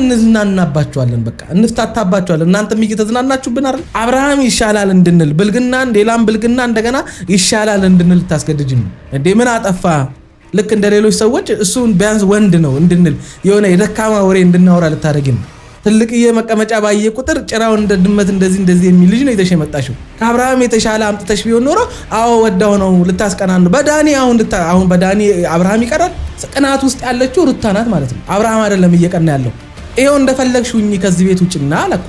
እንዝናናባቸዋለን በቃ እንፍታታባቸዋለን እናንተም እየተዝናናችሁብን አይደል አብርሃም ይሻላል እንድንል ብልግናን ሌላም ብልግና እንደገና ይሻላል እንድንል ታስገድጅን እንዴ ምን አጠፋ ልክ እንደሌሎች ሰዎች እሱን ቢያንስ ወንድ ነው እንድንል የሆነ የደካማ ወሬ እንድናወራ ልታደርጊን ትልቅዬ መቀመጫ ባየ ቁጥር ጭራው እንደ ድመት እንደዚህ የሚል ልጅ ነው የተሸመጣሽው ከአብርሃም የተሻለ አምጥተሽ ቢሆን ኖሮ አዎ ወዳው ነው ልታስቀናን ነው በዳኒ አሁን በዳኒ አብርሃም ይቀራል ቅናት ውስጥ ያለችው ሩታ ናት ማለት ነው አብርሃም አይደለም እየቀና ያለው ይሄው እንደፈለግሽውኝ ከዚህ ቤት ውጭና አላኩ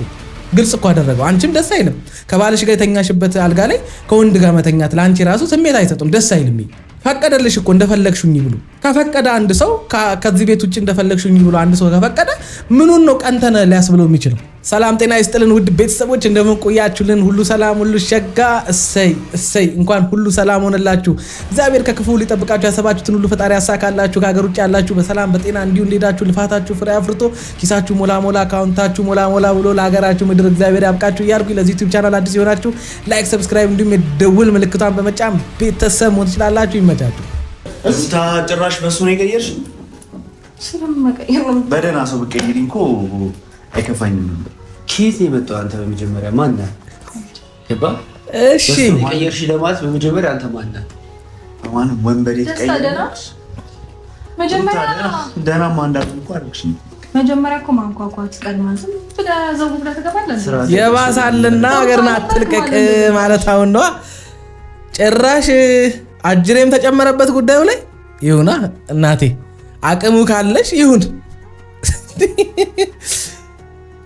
ግልጽ እኮ አደረገው አንቺም ደስ አይልም ከባልሽ ጋር የተኛሽበት አልጋ ላይ ከወንድ ጋር መተኛት ላንቺ ራሱ ስሜት አይሰጥም ደስ አይልም ፈቀደልሽ እኮ እንደፈለግሽውኝ ብሎ ከፈቀደ አንድ ሰው ከዚህ ቤት ውጭ እንደፈለግሽውኝ ብሎ አንድ ሰው ከፈቀደ ምኑን ነው ቀንተነ ሊያስብለው የሚችለው ሰላም ጤና ይስጥልን ውድ ቤተሰቦች እንደምን ቆያችሁልን ሁሉ ሰላም ሁሉ ሸጋ እሰይ እንኳን ሁሉ ሰላም ሆነላችሁ እግዚአብሔር ከክፉ ሊጠብቃችሁ ያሰባችሁትን ሁሉ ፈጣሪ ያሳካላችሁ ከሀገር ውጭ ያላችሁ በሰላም በጤና እንዲሁ እንደሄዳችሁ ልፋታችሁ ፍሬ አፍርቶ ኪሳችሁ ሞላ አካውንታችሁ ሞላ ብሎ ለሀገራችሁ ምድር እግዚአብሔር ያብቃችሁ እያልኩ ለዚህ ዩቲዩብ ቻናል አዲስ የሆናችሁ ላይክ ሰብስክራይብ እንዲሁም የደውል ምልክቷን በመጫን ቤተሰብ መሆን ትችላላችሁ ይመቻችሁ እታ ጭራሽ በሱ ነው የቀየርሽ ስለማቀየር በደና ሰው በቀየሪኝ እኮ አይከፋኝም ኬት የመጣው አንተ በመጀመሪያ ማን ነህ ገባ እሺ ቀየርሽ ለማለት በመጀመሪያ አንተ ማን ነህ ማን ወንበዴ ቀየርሽ መጀመሪያ ደና ማንዳት እኮ አልኩሽ መጀመሪያ እኮ ማንኳኳት ቀድማን ስለዘው ብለ ተገባለ የባሳልና ሀገርና አትልቀቅ ማለት አሁን ነው ጭራሽ አጅሬም ተጨመረበት ጉዳዩ ላይ ይሁና እናቴ አቅሙ ካለሽ ይሁን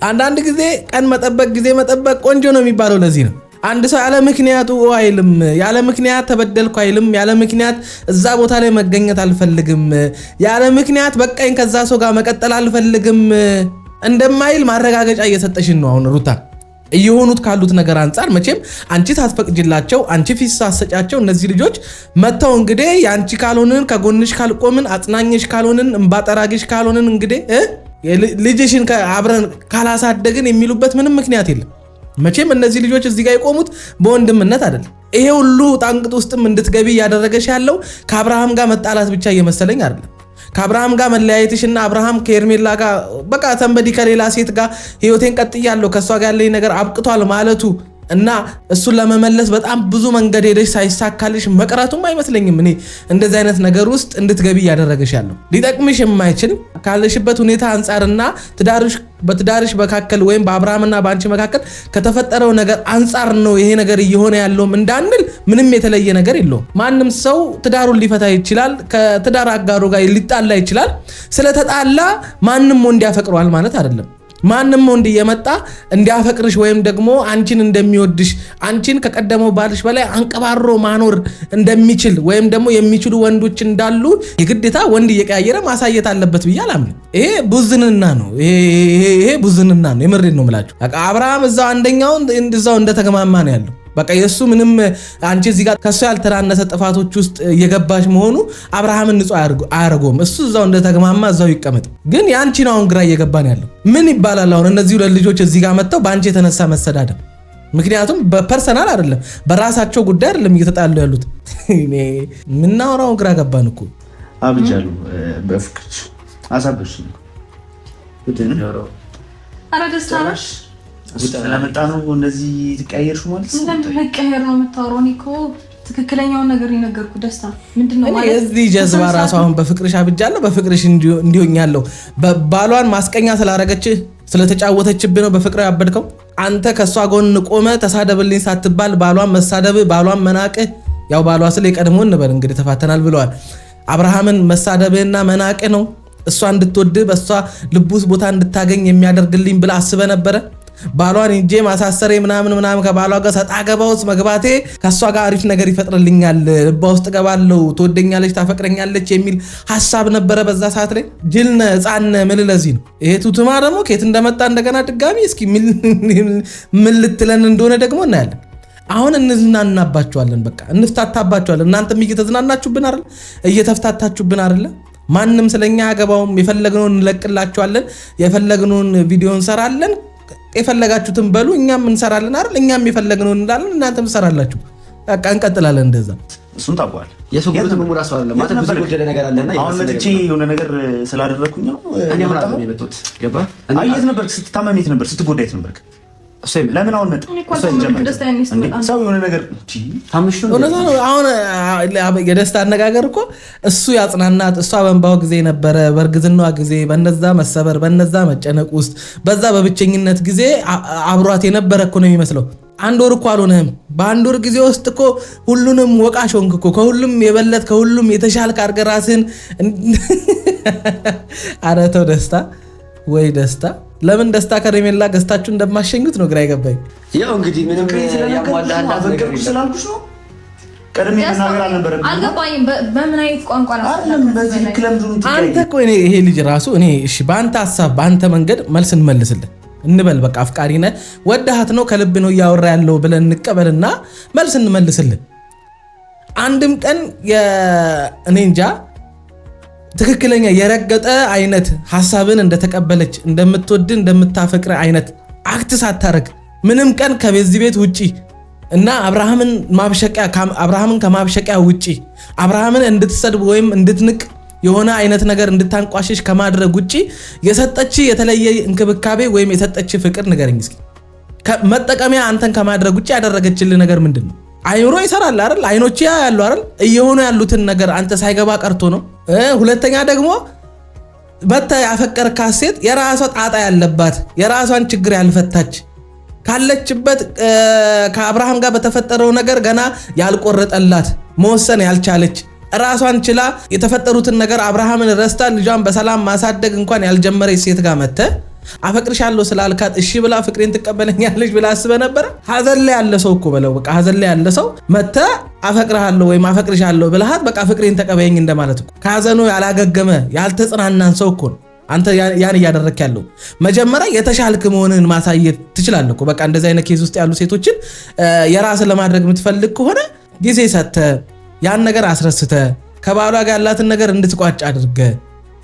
አንዳንድ ጊዜ ቀን መጠበቅ ጊዜ መጠበቅ ቆንጆ ነው የሚባለው ለዚህ ነው አንድ ሰው ያለ ምክንያቱ አይልም ያለ ምክንያት ተበደልኩ አይልም ያለ ምክንያት እዛ ቦታ ላይ መገኘት አልፈልግም ያለ ምክንያት በቃኝ ከዛ ሰው ጋር መቀጠል አልፈልግም እንደማይል ማረጋገጫ እየሰጠሽን ነው አሁን ሩታ እየሆኑት ካሉት ነገር አንፃር መቼም አንቺ ታስፈቅጅላቸው አንቺ ፊት ሳሰጫቸው እነዚህ ልጆች መተው እንግዲህ ያንቺ ካልሆነን ከጎንሽ ካልቆምን አጽናኝሽ ካልሆነን እንባጠራግሽ ካልሆነን እንግዲህ ልጅሽን አብረን ካላሳደግን የሚሉበት ምንም ምክንያት የለም መቼም እነዚህ ልጆች እዚህ ጋር የቆሙት በወንድምነት አይደለም ይሄ ሁሉ ጣንቅጥ ውስጥም እንድትገቢ ያደረገሽ ያለው ከአብርሃም ጋር መጣላት ብቻ እየመሰለኝ አይደለም ከአብርሃም ጋር መለያየትሽና አብርሃም ከኤርሜላ ጋር በቃ ተንበዲ ከሌላ ሴት ጋር ህይወቴን ቀጥያለሁ ከሷ ጋር ያለኝ ነገር አብቅቷል ማለቱ እና እሱን ለመመለስ በጣም ብዙ መንገድ ሄደሽ ሳይሳካልሽ መቅረቱም አይመስለኝም እኔ እንደዚህ አይነት ነገር ውስጥ እንድትገቢ ያደረገሽ ያለው ሊጠቅምሽ የማይችል ካለሽበት ሁኔታ አንፃርና በትዳርሽ መካከል ወይም በአብርሃምና በአንቺ መካከል ከተፈጠረው ነገር አንፃር ነው ይሄ ነገር እየሆነ ያለው እንዳንል ምንም የተለየ ነገር የለውም ማንም ሰው ትዳሩን ሊፈታ ይችላል ከትዳር አጋሩ ጋር ሊጣላ ይችላል ስለተጣላ ማንም ወንድ ያፈቅረዋል ማለት አይደለም ማንም ወንድ እየመጣ እንዲያፈቅርሽ ወይም ደግሞ አንቺን እንደሚወድሽ አንቺን ከቀደመው ባልሽ በላይ አንቀባሮ ማኖር እንደሚችል ወይም ደግሞ የሚችሉ ወንዶች እንዳሉ የግዴታ ወንድ እየቀያየረ ማሳየት አለበት ብዬ አላምንም ይሄ ቡዝንና ነው ይሄ ቡዝንና ነው የምሬን ነው የምላችሁ አብርሃም እዛው አንደኛውን እንደዛው እንደተገማማ ነው ያለው በቃ የሱ ምንም አንቺ እዚህ ጋር ከሱ ያልተናነሰ ጥፋቶች ውስጥ እየገባሽ መሆኑ አብርሃምን ንጹህ አያረገውም እሱ እዛው እንደተገማማ እዛው ይቀመጥ ግን ያንቺ ነው አሁን ግራ እየገባን ያለው ምን ይባላል አሁን እነዚህ ሁለት ልጆች እዚህ ጋር መጥተው በአንቺ የተነሳ መሰዳደብ ምክንያቱም በፐርሰናል አይደለም በራሳቸው ጉዳይ አይደለም እየተጣሉ ያሉት ምናወራው ግራ ገባን እኮ አብጃሉ በፍቅር አሳብሽ አረጋስታራሽ ስለመጣ ነው እንደዚህ ተቀያየርሽ ማለት ነው ስለመቀየር ነው የምታወራው እኮ ትክክለኛውን ነገር የነገርኩ ደስታ ምንድነው ማለት እዚህ ጀዝባ ራሱ አሁን በፍቅርሽ አብጃለሁ በፍቅርሽ እንዲሆኛለሁ ባሏን ማስቀኛ ስላረገች ስለተጫወተችብህ ነው በፍቅር ያበድከው አንተ ከሷ ጎን ቆመ ተሳደብልኝ ሳትባል ባሏን መሳደብ ባሏን መናቅ ያው ባሏ ስለ የቀድሞ እንበል እንግዲህ ተፋተናል ብለዋል አብርሃምን መሳደብና መናቅ ነው እሷ እንድትወድ በሷ ልቡስ ቦታ እንድታገኝ የሚያደርግልኝ ብለ አስበ ነበር ባሏን እንጂ ማሳሰሬ ምናምን ከባሏ ጋር ሰጣገባውስ መግባቴ ከሷ ጋር አሪፍ ነገር ይፈጥርልኛል ልባ ውስጥ ገባለው ትወደኛለች ታፈቅረኛለች የሚል ሐሳብ ነበር በዛ ሰዓት ላይ ጅልነ ህፃን ምልለዚ ነው ይሄ ቱቱማ ደግሞ ከየት እንደመጣ እንደገና ድጋሚ እስኪ ምን ልትለን እንደሆነ ደግሞ እናያለን አሁን እንዝናናባቸዋለን በቃ እንፍታታባቸዋለን እናንተም እየተዝናናችሁብን አይደል እየተፍታታችሁብን አይደል ማንንም ስለኛ ያገባውም የፈለግነውን እንለቅላችኋለን የፈለግነውን ቪዲዮ እንሰራለን የፈለጋችሁትን በሉ እኛም እንሰራለን አይደል እኛም የፈለግነውን እንዳለን እናንተም ትሰራላችሁ በቃ እንቀጥላለን እንደዛ እሱን ታውቀዋል። የሰው ጉልበት መሙላ ሰው አይደለም ማለት ብዙ ጎደለ ነገር አለና አሁን መጥቼ የሆነ ነገር ስላደረኩኝ ነው እኔ ማለት ነው የመጣሁት። ገባ አየት ነበር ስትታመም የት ነበር ስትጎዳ የት ነበር? ለምን አሁን መጣ? ሰው የሆነ ነገር ታምሽ ነው። አሁን የደስታ አነጋገር እኮ እሱ ያጽናናት እሷ በእንባው ጊዜ ነበረ፣ በእርግዝናዋ ጊዜ፣ በነዛ መሰበር፣ በነዛ መጨነቅ ውስጥ በዛ በብቸኝነት ጊዜ አብሯት የነበረ እኮ ነው የሚመስለው። አንድ ወር እኮ አልሆነህም። በአንድ ወር ጊዜ ውስጥ እኮ ሁሉንም ወቃሽ ሆንክ እኮ። ከሁሉም የበለጥ ከሁሉም የተሻልክ አድርገህ ራስህን። ኧረ ተው ደስታ፣ ወይ ደስታ። ለምን ደስታ ከረሜላ ገዝታችሁ እንደማሸኙት ነው ግራ ይገባኝ። ያው እንግዲህ ምንም ያሟላላት ነገር ስላልኩሽ ነው። ቀድሜ መናገር አልነበረብኝም። አልገባኝም። በምን አይነት ቋንቋ ነው አንተ እኮ ይሄ ልጅ ራሱ እኔ እሺ፣ በአንተ ሀሳብ በአንተ መንገድ መልስ እንመልስልን እንበል። በቃ አፍቃሪ ነህ ወደሃት ነው ከልብ ነው እያወራ ያለው ብለን እንቀበልና መልስ እንመልስልን። አንድም ቀን እኔ እንጃ ትክክለኛ የረገጠ አይነት ሐሳብን እንደተቀበለች እንደምትወድ እንደምታፈቅረ አይነት አክት ሳታረግ ምንም ቀን ከዚህ ቤት ውጪ እና አብርሃምን ከማብሸቂያ ውጪ አብርሃምን እንድትሰድብ ወይም እንድትንቅ የሆነ አይነት ነገር እንድታንቋሽሽ ከማድረግ ውጪ የሰጠች የተለየ እንክብካቤ ወይም የሰጠች ፍቅር ንገረኝ እስኪ። መጠቀሚያ አንተን ከማድረግ ውጪ ያደረገችልህ ነገር ምንድነው? አይምሮ ይሰራል አይደል? አይኖች ያያሉ አይደል? እየሆኑ ያሉትን ነገር አንተ ሳይገባ ቀርቶ ነው። ሁለተኛ ደግሞ ያፈቀርካት ሴት የራሷ ጣጣ ያለባት የራሷን ችግር ያልፈታች ካለችበት ከአብርሃም ጋር በተፈጠረው ነገር ገና ያልቆረጠላት መወሰን ያልቻለች ራሷን ችላ የተፈጠሩትን ነገር አብርሃምን ረስታ ልጇን በሰላም ማሳደግ እንኳን ያልጀመረች ሴት ጋር መጥተህ አፈቅርሻለሁ ስላልካት እሺ ብላ ፍቅሬን ትቀበለኛለች ብላ አስበህ ነበር? ሐዘን ላይ ያለ ሰው እኮ በለው በቃ ሐዘን ላይ ያለ ሰው መጥተህ አፈቅርሃለሁ ወይም አፈቅርሻለሁ ብለሃት በቃ ፍቅሬን ተቀበለኝ እንደማለት እኮ። ከሐዘኑ ያላገገመ ያልተጽናናን ሰው እኮ ነው አንተ ያን እያደረክ ያለው። መጀመሪያ የተሻልክ መሆንህን ማሳየት ትችላለህ እኮ። በቃ እንደዚህ አይነት ኬዝ ውስጥ ያሉ ሴቶችን የራስን ለማድረግ የምትፈልግ ከሆነ ጊዜ ሰጥተህ ያን ነገር አስረስተህ ከባሏ ጋር ያላትን ነገር እንድትቋጭ አድርገህ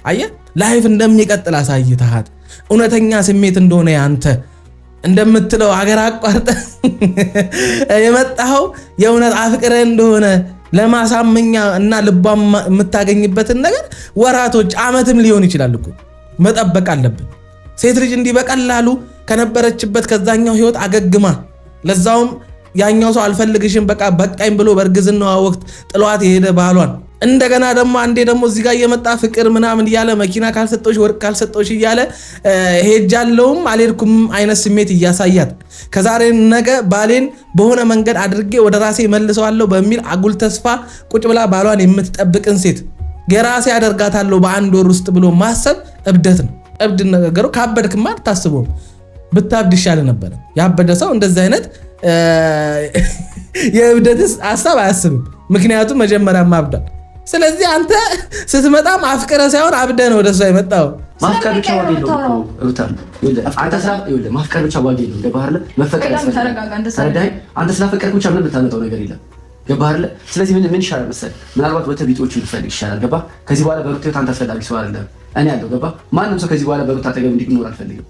አየህ ላይፍ እንደሚቀጥል አሳይተሃት እውነተኛ ስሜት እንደሆነ ያንተ እንደምትለው ሀገር አቋርጠ የመጣው የእውነት አፍቅረህ እንደሆነ ለማሳመኛ እና ልቧን የምታገኝበትን ነገር ወራቶች ዓመትም ሊሆን ይችላል እኮ መጠበቅ አለብን። ሴት ልጅ እንዲህ በቀላሉ ከነበረችበት ከዛኛው ህይወት አገግማ ለዛውም ያኛው ሰው አልፈልግሽም በቃ በቃኝ ብሎ በእርግዝናዋ ወቅት ጥሏት የሄደ ባሏን እንደገና ደግሞ አንዴ ደግሞ እዚህ ጋር እየመጣ ፍቅር ምናምን እያለ መኪና ካልሰጠሽ ወርቅ ካልሰጠሽ እያለ ሄጃለሁም አልሄድኩም አይነት ስሜት እያሳያት ከዛሬ ነገ ባሌን በሆነ መንገድ አድርጌ ወደ ራሴ መልሰዋለሁ በሚል አጉል ተስፋ ቁጭ ብላ ባሏን የምትጠብቅን ሴት የራሴ አደርጋታለሁ በአንድ ወር ውስጥ ብሎ ማሰብ እብደት ነው። እብድ ነገሩ ካበድክማ አታስበውም። ብታብድ ይሻል ነበር። ያበደ ሰው እንደዚህ አይነት የእብደትስ ሐሳብ አያስብም። ምክንያቱም መጀመሪያ ማብዳል። ስለዚህ አንተ ስትመጣም አፍቅረ ሳይሆን አብደ ነው ወደሷ የመጣው። ማፍቀር ብቻ ዋጋ የለውም እኮ ማፍቀር ብቻ ዋጋ የለውም። ገባህ አይደል? መፈቀር አንተ ስላፈቀርክ ብቻ ምንም ብታመጣው ነገር የለም። ገባህ አይደል? ስለዚህ ምን ይሻላል መሰለህ? ምናልባት ወተ ቢጦቹ ልፈልግ ይሻላል። ገባህ? ከዚህ በኋላ በሩታ አንተ አስፈላጊ ሰው አይደለም። እኔ ያለው ገባህ? ማንም ሰው ከዚህ በኋላ በሩታ አጠገብ እንዲኖር አልፈልግም።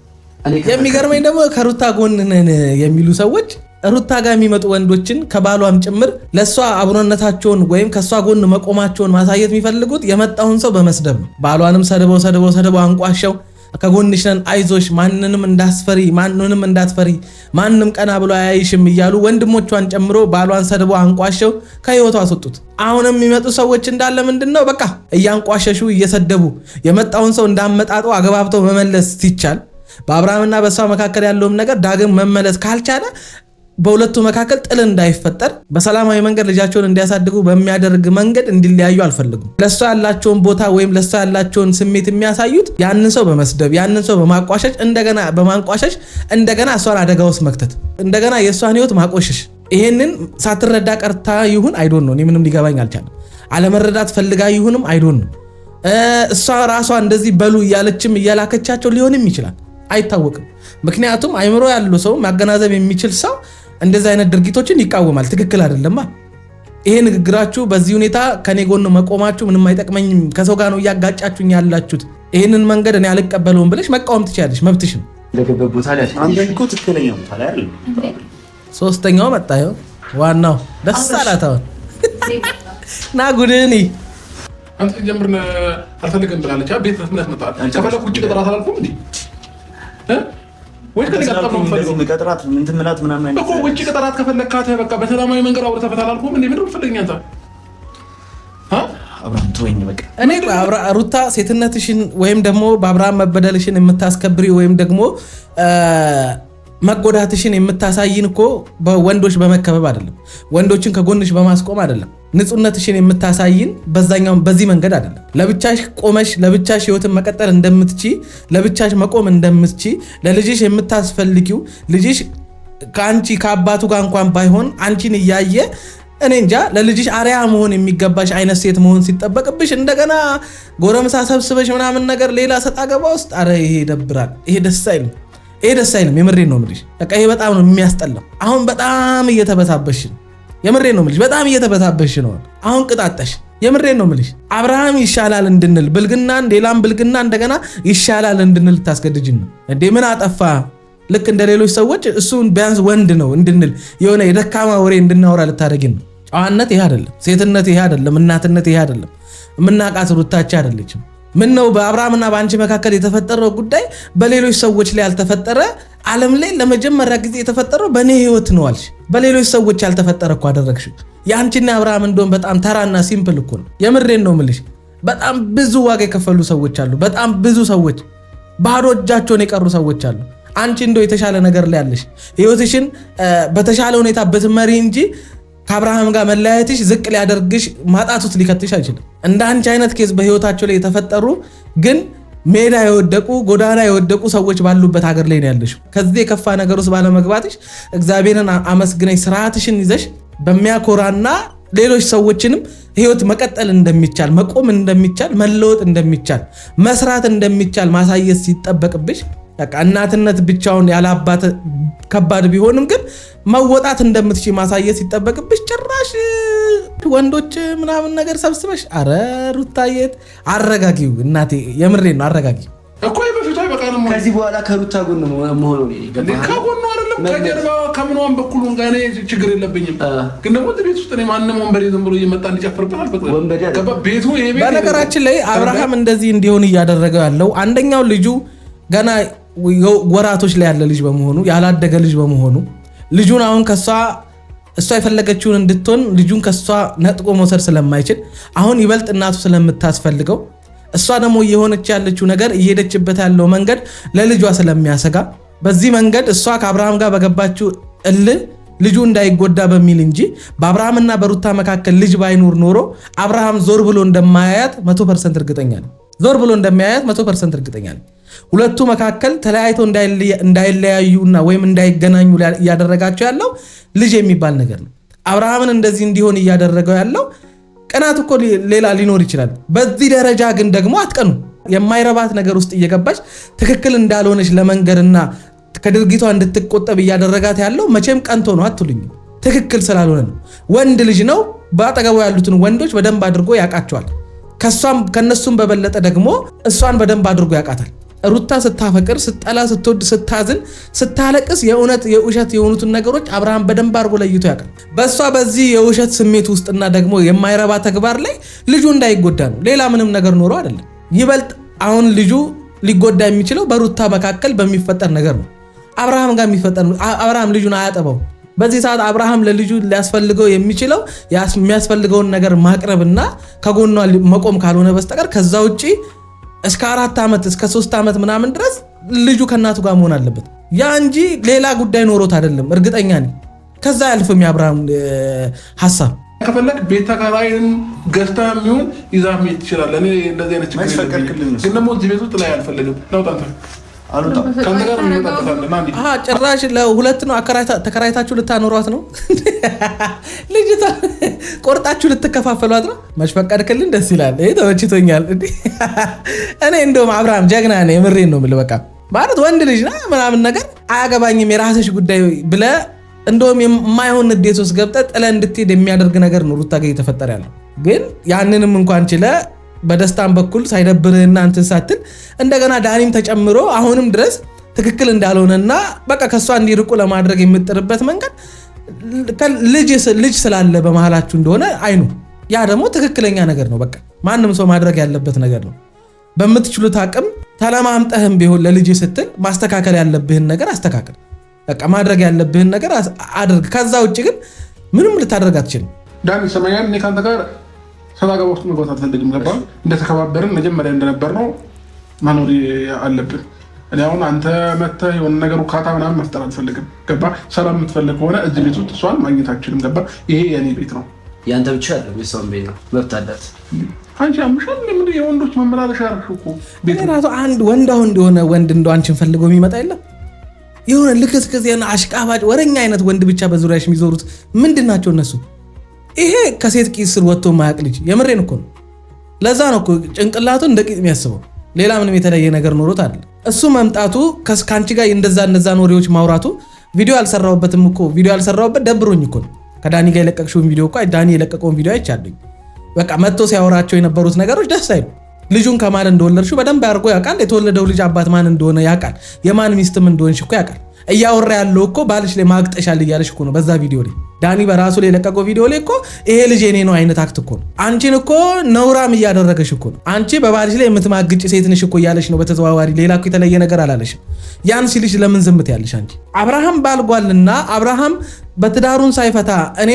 የሚገርመኝ ደግሞ ከሩታ ጎን ነን የሚሉ ሰዎች ሩታ ጋር የሚመጡ ወንዶችን ከባሏም ጭምር ለሷ አብሮነታቸውን ወይም ከሷ ጎን መቆማቸውን ማሳየት የሚፈልጉት የመጣውን ሰው በመስደብ ነው። ባሏንም ሰድበው አንቋሸው ከጎንሽ ነን አይዞሽ ማንንም እንዳትፈሪ ማንም ቀና ብሎ አያይሽም እያሉ ወንድሞቿን ጨምሮ ባሏን ሰድበው አንቋሸው ከህይወቷ አስወጡት። አሁንም የሚመጡ ሰዎች እንዳለ ምንድነው በቃ እያንቋሸሹ እየሰደቡ የመጣውን ሰው እንዳመጣጡ አገባብተው መመለስ ሲቻል በአብርሃምና በሷ መካከል ያለውም ነገር ዳግም መመለስ ካልቻለ በሁለቱ መካከል ጥል እንዳይፈጠር በሰላማዊ መንገድ ልጃቸውን እንዲያሳድጉ በሚያደርግ መንገድ እንዲለያዩ አልፈልጉም። ለሷ ያላቸውን ቦታ ወይም ለሷ ያላቸውን ስሜት የሚያሳዩት ያንን ሰው በመስደብ ያንን ሰው በማንቋሸሽ እንደገና እሷን አደጋ ውስጥ መክተት እንደገና የሷን ህይወት ማቆሸሽ። ይሄንን ሳትረዳ ቀርታ ይሁን አይዶን ነው ምንም ሊገባኝ አልቻለም። አለመረዳት ፈልጋ ይሁንም አይዶን ነው። እሷ ራሷ እንደዚህ በሉ እያለችም እያላከቻቸው ሊሆንም ይችላል አይታወቅም። ምክንያቱም አይምሮ ያለው ሰው ማገናዘብ የሚችል ሰው እንደዚህ አይነት ድርጊቶችን ይቃወማል። ትክክል አይደለም። ይሄ ንግግራችሁ በዚህ ሁኔታ ከኔ ጎን መቆማችሁ ምንም አይጠቅመኝም፣ ከሰው ጋር ነው እያጋጫችሁኝ ያላችሁት፣ ይሄንን መንገድ እኔ አልቀበለውም ብለሽ መቃወም ትችያለሽ፣ መብትሽ ነው። ለገበብ ቦታ ላይ አንተ እኮ ትክክለኛ ቦታ ላይ አይደል? ሶስተኛው መጣ። ዋናው ደስ አላት አሁን ና ጉድኒ አንተ ጀምርና አልፈልግም ብላለች። ቤት ምናምን መጣ ከፈለኩ ውጭ ቅጥራት አላልኩም እንዴ ወይ ከነገጣም ነው ፈልገው ቅጥራት ምን ትምላት ምናምን አይነት እኮ ውጭ ቅጥራት ከፈለካተ በቃ በሰላማዊ መንገድ አውርተህ ፈታ አላልኩም እንዴ? ምንድነው ፈልገኝ አንተ አብራም ተወኝ በቃ። እኔ ሩታ ሴትነትሽን ወይም ደግሞ በአብርሃም መበደልሽን የምታስከብሪ ወይም ደግሞ መጎዳትሽን የምታሳይን እኮ በወንዶች በመከበብ አይደለም፣ ወንዶችን ከጎንሽ በማስቆም አይደለም። ንጹህነትሽን የምታሳይን በዚህ መንገድ አይደለም። ለብቻሽ ቆመሽ ለብቻሽ ህይወትን መቀጠል እንደምትቺ፣ ለብቻሽ መቆም እንደምትቺ፣ ለልጅሽ የምታስፈልጊው ልጅሽ ከአንቺ ከአባቱ ጋር እንኳን ባይሆን አንቺን እያየ እኔ እንጃ ለልጅሽ አሪያ መሆን የሚገባሽ አይነት ሴት መሆን ሲጠበቅብሽ እንደገና ጎረምሳ ሰብስበሽ ምናምን ነገር ሌላ ሰጣ ገባ ውስጥ አረ ይሄ ይደብራል። ይሄ ደስ አይልም። የምሬን ነው የምልሽ። በቃ ይሄ በጣም ነው የሚያስጠላው። አሁን በጣም እየተበሳበሽ ነው። የምሬን ነው የምልሽ። በጣም እየተበሳበሽ ነው። አሁን ቅጣጠሽ። የምሬን ነው የምልሽ። አብርሃም ይሻላል እንድንል ብልግናን ሌላም ብልግና እንደገና ይሻላል እንድንል ታስገድጅን ነው እንዴ? ምን አጠፋ? ልክ እንደ ሌሎች ሰዎች እሱን ቢያንስ ወንድ ነው እንድንል የሆነ የደካማ ወሬ እንድናወራ ልታደርጊን ነው። ጨዋነት ይሄ አይደለም፣ ሴትነት ይሄ አይደለም፣ እናትነት ይሄ አይደለም። የምናቃት ሩታቻ አይደለችም። ምን ነው በአብርሃምና በአንቺ መካከል የተፈጠረው ጉዳይ በሌሎች ሰዎች ላይ ያልተፈጠረ ዓለም ላይ ለመጀመሪያ ጊዜ የተፈጠረው በእኔ ህይወት ነው አልሽ። በሌሎች ሰዎች ያልተፈጠረ እኮ አደረግሽው። የአንቺና አብርሃም እንደውም በጣም ተራና ሲምፕል እኮ ነው። የምሬን ነው የምልሽ። በጣም ብዙ ዋጋ የከፈሉ ሰዎች አሉ። በጣም ብዙ ሰዎች ባዶ እጃቸውን የቀሩ ሰዎች አሉ። አንቺ እንደው የተሻለ ነገር ላይ ያለሽ ህይወትሽን በተሻለ ሁኔታ ብትመሪ እንጂ ከአብርሃም ጋር መለያየትሽ ዝቅ ሊያደርግሽ ማጣቱት ሊከትሽ አይችልም። እንደ አንቺ አይነት ኬዝ በህይወታቸው ላይ የተፈጠሩ ግን ሜዳ የወደቁ ጎዳና የወደቁ ሰዎች ባሉበት ሀገር ላይ ነው ያለሽው። ከዚህ የከፋ ነገር ውስጥ ባለመግባትሽ እግዚአብሔርን አመስግነሽ ስርዓትሽን ይዘሽ በሚያኮራና ሌሎች ሰዎችንም ህይወት መቀጠል እንደሚቻል፣ መቆም እንደሚቻል፣ መለወጥ እንደሚቻል፣ መስራት እንደሚቻል ማሳየት ሲጠበቅብሽ በቃ እናትነት ብቻውን ያላባት ከባድ ቢሆንም ግን መወጣት እንደምትችይ ማሳየት ሲጠበቅብሽ ጭራሽ ወንዶች ምናምን ነገር ሰብስበሽ አረ ሩታየት አረጋጊው እናቴ፣ የምሬን ነው አረጋጊው እኮ በፊቷ በቃ ነው። ከዚህ በኋላ ከሩታ ጎን መሆኑ ነው ይገባል። ከጎኑ አይደለም ከጀርባ ከምኗም በኩል ጋር ችግር የለብኝም። ግን ደግሞ ቤት ውስጥ ነው ማንንም ወንበዴ ዝም ብሎ እየመጣ እንዲጨፍርበት አልፈቅድም። ቤቱ ይሄ ቤት በነገራችን ላይ አብርሃም እንደዚህ እንዲሆን እያደረገው ያለው አንደኛው ልጁ ገና ወራቶች ላይ ያለ ልጅ በመሆኑ ያላደገ ልጅ በመሆኑ ልጁን አሁን እሷ የፈለገችውን እንድትሆን ልጁን ከሷ ነጥቆ መውሰድ ስለማይችል አሁን ይበልጥ እናቱ ስለምታስፈልገው እሷ ደግሞ እየሆነች ያለችው ነገር እየሄደችበት ያለው መንገድ ለልጇ ስለሚያሰጋ በዚህ መንገድ እሷ ከአብርሃም ጋር በገባችው ልጁ እንዳይጎዳ በሚል እንጂ በአብርሃምና በሩታ መካከል ልጅ ባይኖር ኖሮ አብርሃም ዞር ብሎ እንደማያያት 100% እርግጠኛ ነኝ። ዞር ብሎ እንደማያያት 100% እርግጠኛ ነኝ። ሁለቱ መካከል ተለያይተው እንዳይለያዩና ወይም እንዳይገናኙ እያደረጋቸው ያለው ልጅ የሚባል ነገር ነው። አብርሃምን እንደዚህ እንዲሆን እያደረገው ያለው ቀናት እኮ ሌላ ሊኖር ይችላል። በዚህ ደረጃ ግን ደግሞ አትቀኑ። የማይረባት ነገር ውስጥ እየገባች ትክክል እንዳልሆነች ለመንገርና ከድርጊቷ እንድትቆጠብ እያደረጋት ያለው መቼም ቀንቶ ነው አትሉኝ። ትክክል ስላልሆነ ነው። ወንድ ልጅ ነው። በአጠገቡ ያሉትን ወንዶች በደንብ አድርጎ ያውቃቸዋል። ከነሱም በበለጠ ደግሞ እሷን በደንብ አድርጎ ያውቃታል። ሩታ ስታፈቅር፣ ስትጠላ፣ ስትወድ፣ ስታዝን፣ ስታለቅስ የእውነት የውሸት የሆኑትን ነገሮች አብርሃም በደንብ አድርጎ ለይቶ ያውቃል። በእሷ በዚህ የውሸት ስሜት ውስጥና ደግሞ የማይረባ ተግባር ላይ ልጁ እንዳይጎዳ ነው። ሌላ ምንም ነገር ኖሮ አይደለም። ይበልጥ አሁን ልጁ ሊጎዳ የሚችለው በሩታ መካከል በሚፈጠር ነገር ነው። አብርሃም ጋር የሚፈጠር አብርሃም ልጁን አያጠባው። በዚህ ሰዓት አብርሃም ለልጁ ሊያስፈልገው የሚችለው የሚያስፈልገውን ነገር ማቅረብና ከጎኗ መቆም ካልሆነ በስተቀር ከዛ ውጪ እስከ 4 ዓመት እስከ 3 ዓመት ምናምን ድረስ ልጁ ከእናቱ ጋር መሆን አለበት። ያ እንጂ ሌላ ጉዳይ ኖሮት አይደለም። እርግጠኛ ነኝ ከዛ ያልፍም የአብርሃም ሐሳብ። ከፈለክ ቤት ተከራይን ገዝታ የሚሆን ይዛ መሄድ ትችላለህ። እኔ እንደዚህ አይነት ችግር የለብኝም። ግን ደግሞ እዚህ ቤት ውስጥ ላይ አልፈልግም። ጭራሽ ለሁለት ነው ተከራይታችሁ ልታኖሯት ነው? ልጅቷ ቆርጣችሁ ልትከፋፈሏት ነው? መች ፈቀድክልን? ደስ ይላል። ይሄ ተመችቶኛል። እኔ እንደውም አብርሃም ጀግና ነህ። የምሬን ነው የምልህ። በቃ ማለት ወንድ ልጅ ና ምናምን ነገር አያገባኝም የራስሽ ጉዳይ ብለህ እንደውም የማይሆን ንዴት ውስጥ ገብተህ ጥለህ እንድትሄድ የሚያደርግ ነገር ነው ሩታ ጋር እየተፈጠረ ያለው። ግን ያንንም እንኳን ችለህ በደስታም በኩል ሳይደብርህና እንትን ሳትል እንደገና ዳኒም ተጨምሮ አሁንም ድረስ ትክክል እንዳልሆነና በቃ ከሷ እንዲርቁ ለማድረግ የምጥርበት መንገድ ልጅ ስላለ በመሃላችሁ እንደሆነ አይኑ ያ ደግሞ ትክክለኛ ነገር ነው። በቃ ማንም ሰው ማድረግ ያለበት ነገር ነው። በምትችሉት አቅም ተለማምጠህም ቢሆን ለልጅ ስትል ማስተካከል ያለብህን ነገር አስተካክል። በቃ ማድረግ ያለብህን ነገር አድርግ። ከዛ ውጭ ግን ምንም ልታደርግ አትችልም። ዳኒ ሰማያን እኔ ካንተ ጋር ሰላጋ ውስጥ መግባት አልፈልግም። ገባ? እንደተከባበርን መጀመሪያ እንደነበር ነው መኖር አለብን። እኔ አሁን አንተ መተህ የሆነ ነገር ውካታ ምናምን መፍጠር አልፈልግም። ገባ? ሰላም የምትፈልግ ከሆነ እዚህ ቤት ውስጥ እሷን ማግኘት አልችልም። ገባ? ይሄ የኔ ቤት ነው። ያንተ ብቻ አይደለም፣ የሰውን ቤት ነው። መብት አላት። አንቺ አምሻል ምን የወንዶች መመላለሻ አርሽ እኮ ቤት ራሱ አንድ ወንድ የሆነ ወንድ እንደው አንቺን ፈልጎ የሚመጣ የለም። የሆነ ልክስክስ የሆነ አሽቃባጭ ወረኛ አይነት ወንድ ብቻ በዙሪያሽ የሚዞሩት ምንድን ናቸው እነሱ? ይሄ ከሴት ቂጥ ስር ወጥቶ ማያቅ ልጅ የምሬን እኮ ነው። ለዛ ነው እኮ ጭንቅላቱ እንደ ቂጥ የሚያስበው። ሌላ ምንም የተለየ ነገር ኖሮት አይደለም። እሱ መምጣቱ ከአንቺ ጋር እንደዛ ወሬዎች ማውራቱ ቪዲዮ አልሰራሁበትም እኮ ቪዲዮ አልሰራሁበት ደብሮኝ እኮ ነው። ከዳኒ ጋር የለቀቅሽውን ቪዲዮ እኮ ዳኒ የለቀቀውን ቪዲዮ አይቻለኝ። በቃ መጥቶ ሲያወራቸው የነበሩት ነገሮች ደስ አይሉ። ልጁን ከማን እንደወለድሽው በደንብ አድርጎ ያውቃል። የተወለደው ልጅ አባት ማን እንደሆነ ያውቃል። የማን ሚስትም እንደሆንሽ እኮ ያውቃል። እያወራ ያለው እኮ ባልሽ ላይ ማግጠሻል እያለሽ እኮ ነው በዛ ቪዲዮ ላይ። ዳኒ በራሱ ላይ የለቀቀው ቪዲዮ ላይ እኮ ይሄ ልጅ የኔ ነው አይነት አክት እኮ ነው። አንቺን እኮ ነውራም እያደረገሽ እኮ ነው። አንቺ በባልሽ ላይ የምትማግጭ ሴት ነሽ እኮ እያለሽ ነው በተዘዋዋሪ። ሌላ እኮ የተለየ ነገር አላለሽም። ያን ሲልሽ ለምን ዝምት ያለሽ አንቺ? አብርሃም ባልጓልና አብርሃም በትዳሩን ሳይፈታ እኔ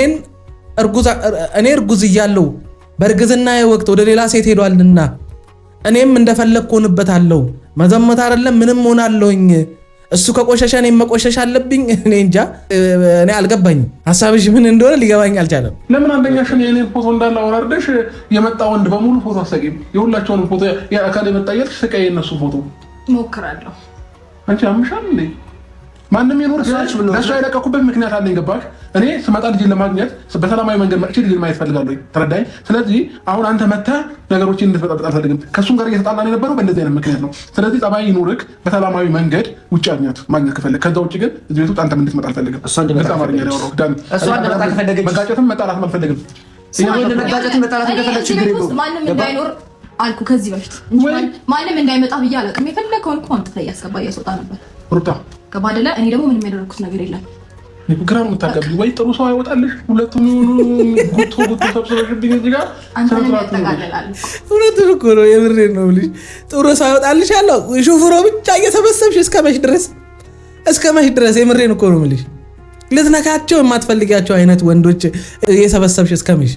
እርጉዝ እያለሁ በእርግዝና ወቅት ወደ ሌላ ሴት ሄዷልና እኔም እንደፈለግኩ ሆንበታለሁ። መዘመት አይደለም ምንም ሆናለሁኝ። እሱ ከቆሸሸ እኔም መቆሸሽ አለብኝ። እኔ እንጃ፣ እኔ አልገባኝም። ሀሳብሽ ምን እንደሆነ ሊገባኝ አልቻለም። ለምን አንደኛሽን የኔን ፎቶ እንዳለ አወራርደሽ የመጣ ወንድ በሙሉ ፎቶ አሰቂም? የሁላቸውንም ፎቶ የአካል የመጣየት ስቃይ የነሱ ፎቶ ሞክራለሁ። አንቺ አምሻል እንዴ? ማንም ይኖር ለእሷ የለቀኩበት ምክንያት አለኝ። ገባሽ? እኔ ስመጣ ልጅን ለማግኘት በሰላማዊ መንገድ መጥቼ ልጅን ማየት ፈልጋለሁ። ተረዳኝ? ስለዚህ አሁን አንተ መተህ ነገሮችን እንድትበጠብጥ አልፈልግም። ከእሱም ጋር እየተጣላን የነበረው በእንደዚህ አይነት ምክንያት ነው። ስለዚህ ጸባይ ይኑርክ፣ በሰላማዊ መንገድ ውጭ ማግኘት ከፈለግ። ከዛ ውጭ ግን እዚህ ቤት ውስጥ አንተም እንድትመጣ አልፈልግም። አማርኛ ያወራሁ መጋጨትም መጣላትም አልፈልግም። መጋጨትም መጣላት እንደፈለግ ችግር የለውም። ማንም እንዳይኖር አልኩ ከዚህ በፊት ማንም እንዳይመጣ ብዬ አላውቅም። የፈለከውን እኮ አምጥተህ እያስገባ እያስወጣ ነበር ሩታ ከባደለ። እኔ ደግሞ ምንም ያደረኩት ነገር የለም። ግራ ነው የምታቀብል ወይ? ጥሩ ሰው አይወጣልሽ። ሁለቱም ጉቶ ሰብስበሽብኝ እዚህ ጋር እውነቱን እኮ ነው። የምሬን ነው ብልሽ ጥሩ ሰው አይወጣልሽ ያለው ሹፍሮ ብቻ እየሰበሰብሽ እስከ መች ድረስ የምሬን እኮ ነው የምልሽ። ልትነካቸው የማትፈልጊያቸው አይነት ወንዶች እየሰበሰብሽ እስከ መች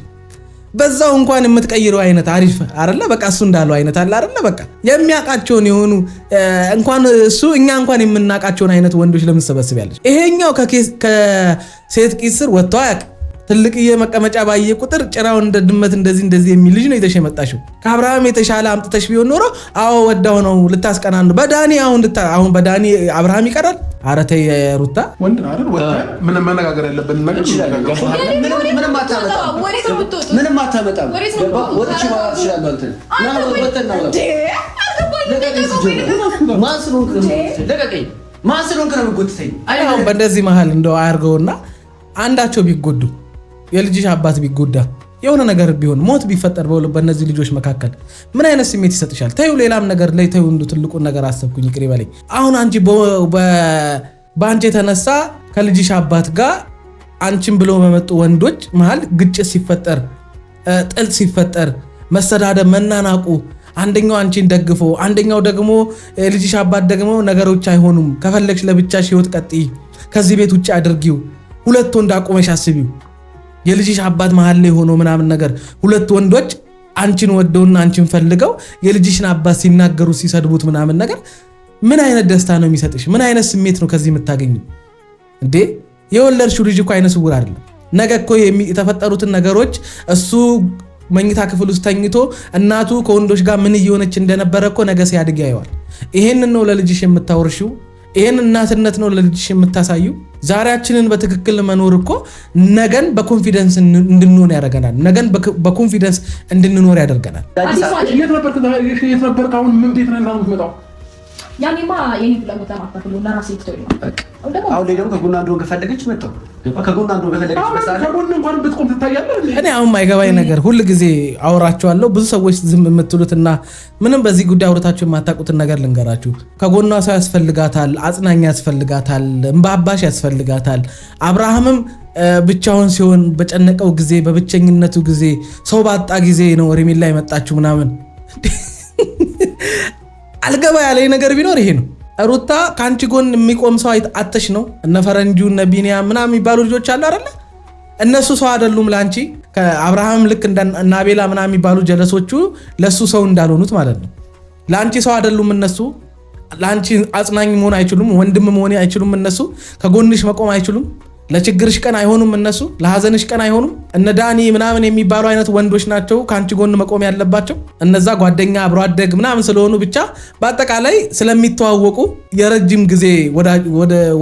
በዛው እንኳን የምትቀይረው አይነት አሪፍ አይደለ? በቃ እሱ እንዳለው አይነት አለ አይደለ? በቃ የሚያውቃቸውን የሆኑ እንኳን እሱ እኛ እንኳን የምናውቃቸውን አይነት ወንዶች ለምን ሰበስቢያለሽ? ይሄኛው ከሴት ቂጥ ስር ወጥቶ አያውቅም። ትልቅዬ መቀመጫ ባየ ቁጥር ጭራው እንደ ድመት እንደዚህ የሚል ልጅ ነው ይዘሽ የመጣሽው። ከአብርሃም የተሻለ አምጥተሽ ቢሆን ኖሮ አዎ ወዳው ነው ልታስቀና ነው። በዳኒ አሁን በዳኒ አብርሃም ይቀራል። ኧረ ተይ ሩታ፣ ወንድ አይደል? ወጣን ምንም መነጋገር ያለብን ነገር ምንም አታመጣም። ወጥቼ ማለት ይችላል ማለት ነው። ማን ስለሆንክ ነው የምትጎትተኝ? አሁን በእንደዚህ መሀል እንደው አያርገውና አንዳቸው ቢጎዱ የልጅሽ አባት ቢጎዳ የሆነ ነገር ቢሆን ሞት ቢፈጠር በእነዚህ ልጆች መካከል ምን አይነት ስሜት ይሰጥሻል? ተይው፣ ሌላም ነገር ላይ ተይው። እንዱ ትልቁን ነገር አሰብኩኝ ይቅር ይበለኝ። አሁን አንቺ በአንቺ የተነሳ ከልጅሽ አባት ጋር አንቺን ብሎ በመጡ ወንዶች መሃል ግጭት ሲፈጠር፣ ጥል ሲፈጠር፣ መሰዳደብ፣ መናናቁ፣ አንደኛው አንቺን ደግፎ አንደኛው ደግሞ ልጅሽ አባት ደግሞ ነገሮች አይሆኑም፣ ከፈለግሽ ለብቻሽ ህይወት ቀጥይ፣ ከዚህ ቤት ውጭ አድርጊው፣ ሁለት ወንድ አቆመሽ አስቢው። የልጅሽ አባት መሃል ላይ ሆኖ ምናምን ነገር ሁለት ወንዶች አንቺን ወደውና አንቺን ፈልገው የልጅሽን አባት ሲናገሩ ሲሰድቡት ምናምን ነገር ምን አይነት ደስታ ነው የሚሰጥሽ? ምን አይነት ስሜት ነው ከዚህ የምታገኙ እንዴ? የወለድሽው ልጅ እኮ አይነ ስውር አይደለም። ነገ እኮ የተፈጠሩትን ነገሮች እሱ መኝታ ክፍል ውስጥ ተኝቶ እናቱ ከወንዶች ጋር ምን እየሆነች እንደነበረ እኮ ነገ ሲያድግ ያየዋል። ይሄንን ነው ለልጅሽ የምታወርሺው? ይሄን እናትነት ነው ለልጅሽ የምታሳዩ? ዛሬያችንን በትክክል መኖር እኮ ነገን በኮንፊደንስ እንድንሆን ያደርገናል። ነገን በኮንፊደንስ እንድንኖር ያደርገናል። የት ነበር? አሁን ምን ቤት ነው የምትመጣው? ያኔማ የኔ ፍላጎት ለማካፈል ነው ለራሴ ትተው ነው። አሁን ላይ ደግሞ ከጎና እንደሆነ ከፈለገች መጣው ከጎና እንደሆነ ከፈለገች መሳለ ከጎና እንኳን ብትቆም ትታያለህ። እኔ አሁን ማይገባኝ ነገር ሁሉ ጊዜ አወራቸዋለሁ። ብዙ ሰዎች ዝም የምትሉትና ምንም በዚህ ጉዳይ አውርታችሁ የማታውቁትን ነገር ልንገራችሁ። ከጎኗ ሰው ያስፈልጋታል፣ አጽናኝ ያስፈልጋታል፣ እንባባሽ ያስፈልጋታል። አብርሃምም ብቻውን ሲሆን በጨነቀው ጊዜ በብቸኝነቱ ጊዜ ሰው ባጣ ጊዜ ነው ሄርሜላ የመጣችው ምናምን አልገባ ያለኝ ነገር ቢኖር ይሄ ነው። ሩታ ካንቺ ጎን የሚቆም ሰው አጥተሽ ነው። እነ ፈረንጁ እነ ቢኒያም ምናምን የሚባሉ ልጆች አሉ አይደለ? እነሱ ሰው አይደሉም ላንቺ። ከአብርሃም ልክ እንደ አቤላ ምናምን የሚባሉ ጀለሶቹ ለሱ ሰው እንዳልሆኑት ማለት ነው። ላንቺ ሰው አይደሉም እነሱ። ላንቺ አጽናኝ መሆን አይችሉም፣ ወንድም መሆን አይችሉም እነሱ። ከጎንሽ መቆም አይችሉም። ለችግርሽ ቀን አይሆኑም እነሱ፣ ለሐዘንሽ ቀን አይሆኑም። እነ ዳኒ ምናምን የሚባሉ አይነት ወንዶች ናቸው ካንቺ ጎን መቆም ያለባቸው። እነዛ ጓደኛ አብሮ አደግ ምናምን ስለሆኑ ብቻ በአጠቃላይ ስለሚተዋወቁ የረጅም ጊዜ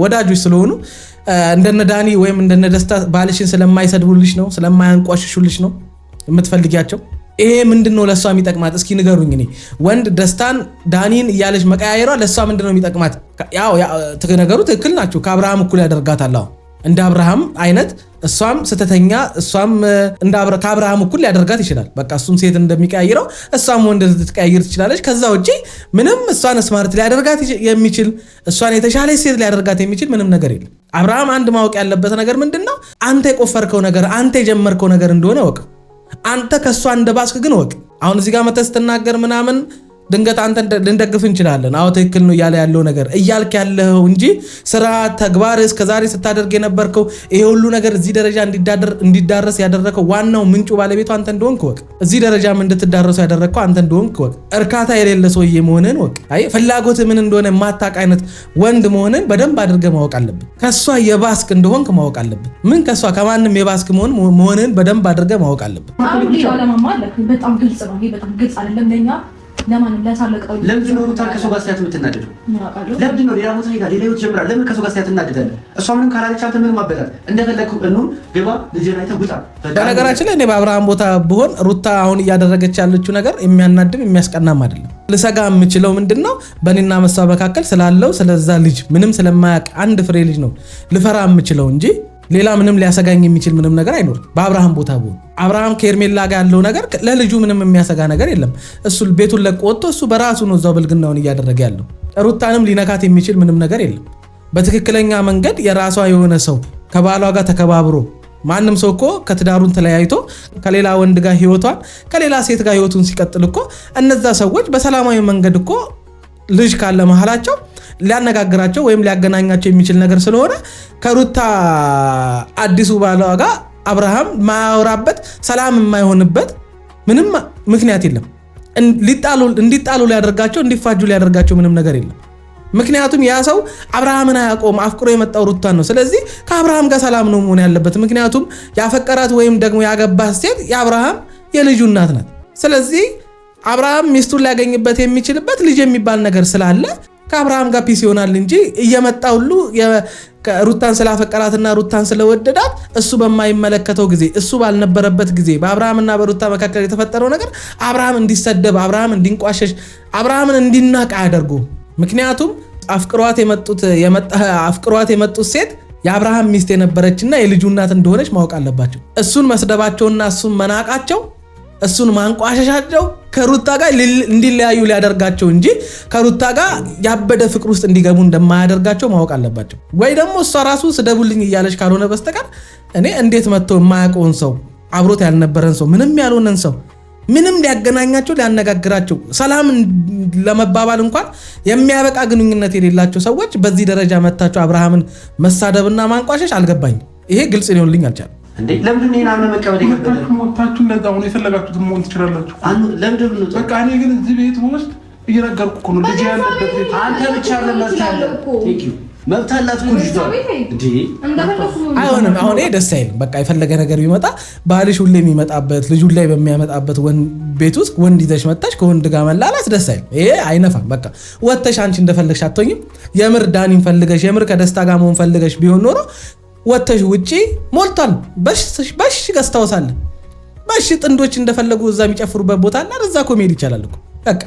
ወዳጆች ስለሆኑ እንደነ ዳኒ ወይም እንደነ ደስታ ባልሽን ስለማይሰድቡልሽ ነው፣ ስለማያንቋሽሹልሽ ነው የምትፈልጊያቸው። ይሄ ምንድነው ለሷ የሚጠቅማት? እስኪ ንገሩኝ። እኔ ወንድ ደስታን ዳኒን እያለች መቀያየሯ ለሷ ምንድነው የሚጠቅማት? ያው ነገሩ ትክክል ናቸው። ከአብርሃም እኩል ያደርጋታል። እንደ አብርሃም አይነት እሷም ስተተኛ እሷም ከአብርሃም እኩል ሊያደርጋት ይችላል። በቃ እሱም ሴት እንደሚቀያይረው እሷም ወንድ ልትቀያይር ትችላለች። ከዛ ውጪ ምንም እሷን ስማርት ሊያደርጋት የሚችል እሷን የተሻለች ሴት ሊያደርጋት የሚችል ምንም ነገር የለም። አብርሃም አንድ ማወቅ ያለበት ነገር ምንድነው? አንተ የቆፈርከው ነገር አንተ የጀመርከው ነገር እንደሆነ ወቅ። አንተ ከሷ እንደባስክ ግን ወቅ። አሁን እዚህ ጋር መተህ ስትናገር ምናምን ድንገት አንተ ልንደግፍ እንችላለን። አዎ ትክክል ነው እያለ ያለው ነገር እያልክ ያለው እንጂ ስራ ተግባር እስከዛሬ ስታደርግ የነበርከው ይሄ ሁሉ ነገር እዚህ ደረጃ እንዲዳረስ ያደረከው ዋናው ምንጩ ባለቤቱ አንተ እንደሆንክ ወቅ። እዚህ ደረጃም እንድትዳረሱ ያደረከው አንተ እንደሆንክ ወቅ። እርካታ የሌለ ሰውዬ መሆንን ወቅ። አይ ፍላጎት ምን እንደሆነ የማታውቅ አይነት ወንድ መሆንን በደንብ አድርገህ ማወቅ አለብን። ከሷ የባስክ እንደሆንክ ማወቅ አለብን። ምን ከሷ ከማንም የባስክ መሆንን በደንብ አድርገህ ማወቅ አለብን። አሁን ሌላ ለማማለ በጣም ግልጽ ነው። ይሄ በጣም ግልጽ አይደለም ለኛ ለማንም ለታለቀው ለምን ነው ሩታ ከሰው ጋር ሲያት የምትናደደው? ለምን ነው ሌላ ቦታ ሄዳ ሌላ ህይወት ጀምራ ለምን ከሰው ጋር ሲያት እናደዳለህ? እሷ ምንም ካላለች አንተ ምንም አበላል እንደፈለግኩ እኑን ግባ ልጅን አይተህ ውጣ። በነገራችን ላይ እኔ በአብርሃም ቦታ ብሆን ሩታ አሁን እያደረገች ያለችው ነገር የሚያናድም የሚያስቀናም አይደለም። ልሰጋ የምችለው ምንድነው በእኔና መሷ መካከል ስላለው ስለዛ ልጅ ምንም ስለማያውቅ አንድ ፍሬ ልጅ ነው ልፈራ የምችለው እንጂ ሌላ ምንም ሊያሰጋኝ የሚችል ምንም ነገር አይኖርም። በአብርሃም ቦታ ብሆን አብርሃም ከሄርሜላ ጋር ያለው ነገር ለልጁ ምንም የሚያሰጋ ነገር የለም። እሱ ቤቱን ለቆ ወጥቶ እሱ በራሱ ነው እዛው ብልግናውን እያደረገ ያለው። ሩታንም ሊነካት የሚችል ምንም ነገር የለም። በትክክለኛ መንገድ የራሷ የሆነ ሰው ከባሏ ጋር ተከባብሮ ማንም ሰው እኮ ከትዳሩን ተለያይቶ ከሌላ ወንድ ጋር ህይወቷን ከሌላ ሴት ጋር ህይወቱን ሲቀጥል እኮ እነዛ ሰዎች በሰላማዊ መንገድ እኮ ልጅ ካለ መሃላቸው ሊያነጋግራቸው ወይም ሊያገናኛቸው የሚችል ነገር ስለሆነ ከሩታ አዲሱ ባሏ ጋር አብርሃም ማያወራበት ሰላም የማይሆንበት ምንም ምክንያት የለም። እንዲጣሉ ሊያደርጋቸው እንዲፋጁ ሊያደርጋቸው ምንም ነገር የለም። ምክንያቱም ያ ሰው አብርሃምን አያውቀውም፣ አፍቅሮ የመጣው ሩታን ነው። ስለዚህ ከአብርሃም ጋር ሰላም ነው መሆን ያለበት። ምክንያቱም ያፈቀራት ወይም ደግሞ ያገባት ሴት የአብርሃም የልጁ እናት ናት። ስለዚህ አብርሃም ሚስቱን ሊያገኝበት የሚችልበት ልጅ የሚባል ነገር ስላለ ከአብርሃም ጋር ፒስ ይሆናል እንጂ እየመጣ ሁሉ ሩታን ስላፈቀራትና ሩታን ስለወደዳት እሱ በማይመለከተው ጊዜ እሱ ባልነበረበት ጊዜ በአብርሃምና በሩታ መካከል የተፈጠረው ነገር አብርሃም እንዲሰደብ፣ አብርሃም እንዲንቋሸሽ፣ አብርሃምን እንዲናቅ አያደርጉም። ምክንያቱም አፍቅሯት የመጡት ሴት የአብርሃም ሚስት የነበረችና የልጁ እናት እንደሆነች ማወቅ አለባቸው። እሱን መስደባቸውና እሱን መናቃቸው እሱን ማንቋሸሻቸው ከሩታ ጋር እንዲለያዩ ሊያደርጋቸው እንጂ ከሩታ ጋር ያበደ ፍቅር ውስጥ እንዲገቡ እንደማያደርጋቸው ማወቅ አለባቸው። ወይ ደግሞ እሷ ራሱ ስደቡልኝ እያለች ካልሆነ በስተቀር እኔ እንዴት መጥቶ የማያውቀውን ሰው አብሮት ያልነበረን ሰው ምንም ያልሆነን ሰው ምንም ሊያገናኛቸው ሊያነጋግራቸው ሰላም ለመባባል እንኳን የሚያበቃ ግንኙነት የሌላቸው ሰዎች በዚህ ደረጃ መታቸው አብርሃምን መሳደብና ማንቋሸሽ አልገባኝም። ይሄ ግልጽ ሊሆንልኝ አልቻለም። እንዴ ለምንድን ነው እናንተ መቀበል ይከብዳል? ሞታችሁ ለዛ አሁን የፈለጋችሁት መሆን ትችላላችሁ። ለምንድን ነው በቃ እኔ ግን እዚህ ቤት ውስጥ እየነገርኩ እኮ ነው ልጅ ያለበት ቤት አንተ ብቻ ለማስተላለፍ ቴንክ ዩ መብት አላት እኮ ልጅቷ። እንዴ አይሆንም። አሁን ይሄ ደስ አይልም። በቃ የፈለገ ነገር ቢመጣ ባልሽ ሁሌ የሚመጣበት ልጁ ላይ በሚያመጣበት ቤት ውስጥ ወንድ ይዘሽ መጣሽ ከወንድ ጋር መላላስ ደስ አይልም። ይሄ አይነፋም። በቃ ወተሽ አንቺ እንደፈለግሽ አትሆኝም። የምር ዳኒን ፈልገሽ የምር ከደስታ ጋር መሆን ፈልገሽ ቢሆን ኖሮ ወተሽ ውጪ ሞልቷል። በሽ ገዝታውሳለን። በሽ ጥንዶች እንደፈለጉ እዛ የሚጨፍሩበት ቦታ አለ። እዛ እኮ መሄድ ይቻላል እኮ። በቃ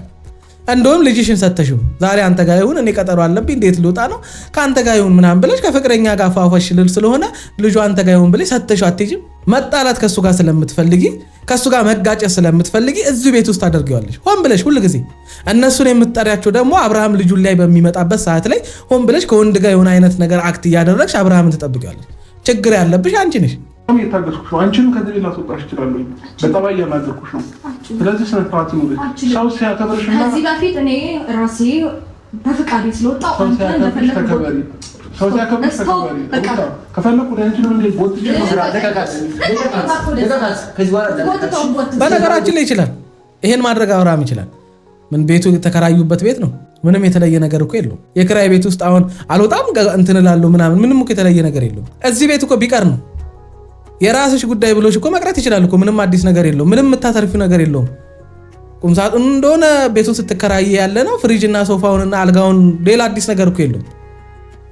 እንደውም ልጅሽን ሰተሽው ዛሬ አንተ ጋር ይሁን እኔ ቀጠሮ አለብኝ እንዴት ልወጣ ነው ካንተ ጋር ይሁን ምናምን ብለሽ ከፍቅረኛ ጋር ፋፋሽ ልል ስለሆነ ልጁ አንተ ጋር ይሁን ብለሽ ሰተሽው አትይጂም መጣላት ከሱ ጋር ስለምትፈልጊ ከሱ ጋር መጋጨት ስለምትፈልጊ እዚህ ቤት ውስጥ አድርገዋለሽ ሆን ብለሽ ሁሉ ጊዜ እነሱን የምትጠሪያቸው ደግሞ አብርሃም ልጁ ላይ በሚመጣበት ሰዓት ላይ ሆን ብለሽ ከወንድ ጋር የሆነ አይነት ነገር አክት እያደረግሽ አብርሃምን ትጠብቂዋለሽ ችግር ያለብሽ አንቺ ነሽ እየታገስኩሽ ነው አንቺንም ከዚህ ቤት ላስወጣሽ እችላለሁ በጠባይ እያናገርኩሽ ነው ስለዚህ ስነ ስርዓት ነው ሰው ሲያከብርሽና ከዚህ በፊት እኔ ራሴ በፍቃዴ ስለወጣሁ አንተ እንደፈለክ ሰው ሲያከብርሽ ተከበሪ ከፈለኩ አንቺንም እንደ ቦትሽ በነገራችን ላይ ይችላል ይሄን ማድረግ አብርሃም ይችላል ምን ቤቱ የተከራዩበት ቤት ነው ምንም የተለየ ነገር እኮ የለውም የክራይ ቤት ውስጥ አሁን አልወጣም እንትን እላለሁ ምናምን ምንም እኮ የተለየ ነገር የለውም እዚህ ቤት እኮ ቢቀር ነው የራስሽ ጉዳይ ብሎሽ እኮ መቅረት ይችላል እኮ ምንም አዲስ ነገር የለውም ምንም የምታተርፊው ነገር የለውም ቁም ሳጥኑ እንደሆነ ቤቱን ስትከራይ ያለ ነው ፍሪጅና ሶፋውንና አልጋውን ሌላ አዲስ ነገር እኮ የለውም